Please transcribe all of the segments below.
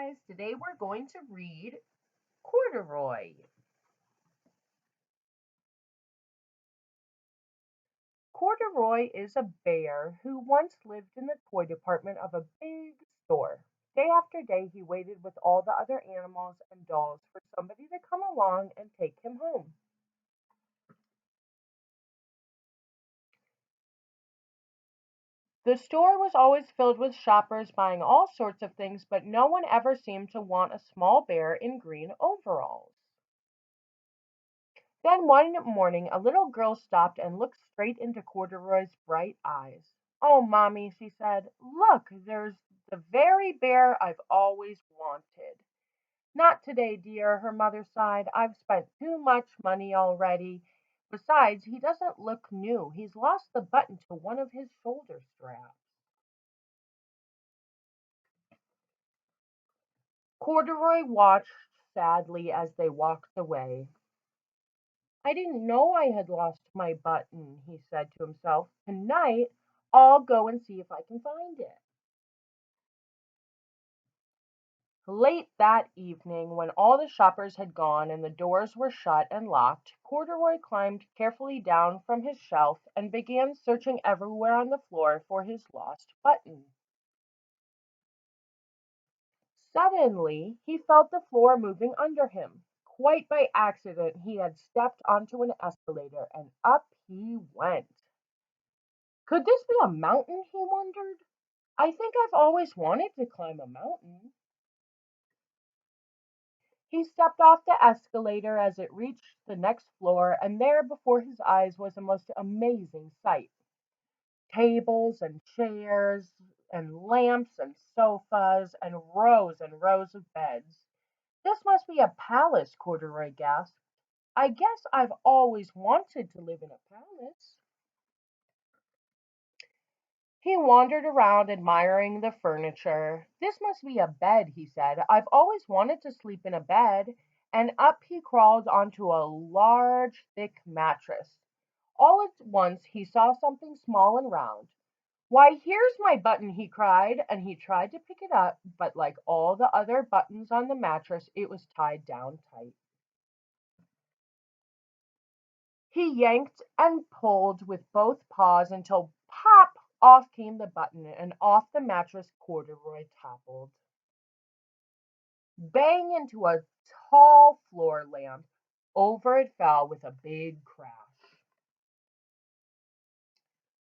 guys. Today we're going to read Corduroy. Corduroy is a bear who once lived in the toy department of a big store. Day after day, he waited with all the other animals and dolls for somebody to come along and take him home. The store was always filled with shoppers buying all sorts of things, but no one ever seemed to want a small bear in green overalls. Then one morning a little girl stopped and looked straight into Corduroy's bright eyes. "Oh, Mommy," she said, "look, there's the very bear I've always wanted." "Not today, dear," her mother sighed. "I've spent too much money already. Besides, he doesn't look new. He's lost the button to one of his shoulder straps." Corduroy watched sadly as they walked away. "I didn't know I had lost my button," he said to himself. "Tonight I'll go and see if I can find it." Late that evening, when all the shoppers had gone and the doors were shut and locked, Corduroy climbed carefully down from his shelf and began searching everywhere on the floor for his lost button. Suddenly, he felt the floor moving under him. Quite by accident, he had stepped onto an escalator and up he went. Could this be a mountain, he wondered? I think I've always wanted to climb a mountain. He stepped off the escalator as it reached the next floor, and there before his eyes was a most amazing sight. Tables and chairs and lamps and sofas and rows of beds. "This must be a palace," Corduroy gasped. "I guess I've always wanted to live in a palace." He wandered around admiring the furniture. "This must be a bed," he said. "I've always wanted to sleep in a bed." And up he crawled onto a large, thick mattress. All at once he saw something small and round. "Why, here's my button," he cried, and he tried to pick it up, but like all the other buttons on the mattress, it was tied down tight. He yanked and pulled with both paws until pop! Off came the button, and off the mattress Corduroy toppled. Bang into a tall floor lamp. Over it fell with a big crash.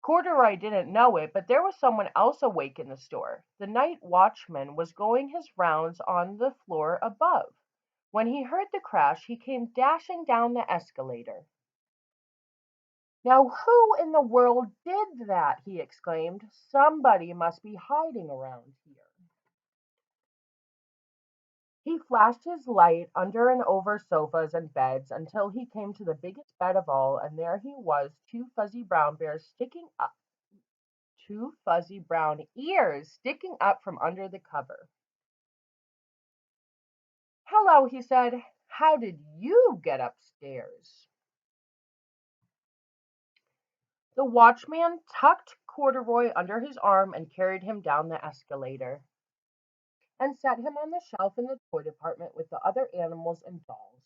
Corduroy didn't know it, but there was someone else awake in the store. The night watchman was going his rounds on the floor above. When he heard the crash, he came dashing down the escalator. "Now who in the world did that?" he exclaimed. "Somebody must be hiding around here." He flashed his light under and over sofas and beds until he came to the biggest bed of all, and there he was, two fuzzy brown ears sticking up from under the cover. "Hello," he said. "How did you get upstairs?" The watchman tucked Corduroy under his arm and carried him down the escalator, and set him on the shelf in the toy department with the other animals and dolls.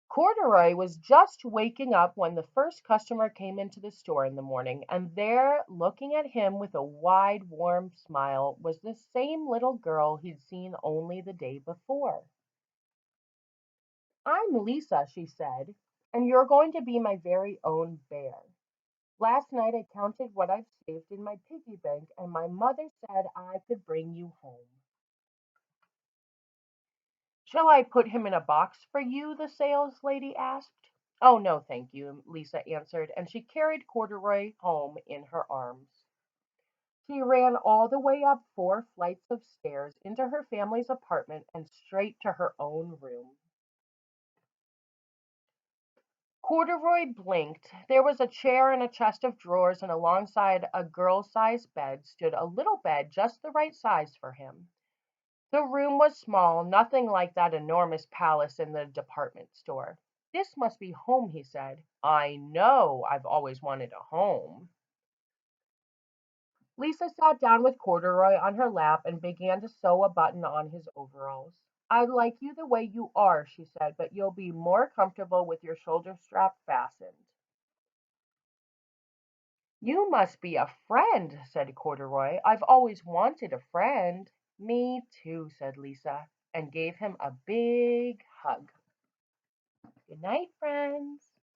Corduroy was just waking up when the first customer came into the store in the morning, and there, looking at him with a wide, warm smile, was the same little girl he'd seen only the day before. "I'm Lisa," she said, "and you're going to be my very own bear. Last night I counted what I've saved in my piggy bank, and my mother said I could bring you home." "Shall I put him in a box for you?" the saleslady asked. "Oh, no, thank you," Lisa answered, and she carried Corduroy home in her arms. She ran all the way up 4 flights of stairs into her family's apartment and straight to her own room. Corduroy blinked. There was a chair and a chest of drawers, and alongside a girl-sized bed stood a little bed just the right size for him. The room was small, nothing like that enormous palace in the department store. "This must be home," he said. "I know I've always wanted a home." Lisa sat down with Corduroy on her lap and began to sew a button on his overalls. "I like you the way you are," she said, "but you'll be more comfortable with your shoulder strap fastened." "You must be a friend," said Corduroy. "I've always wanted a friend." "Me too," said Lisa, and gave him a big hug. "Good night, friends."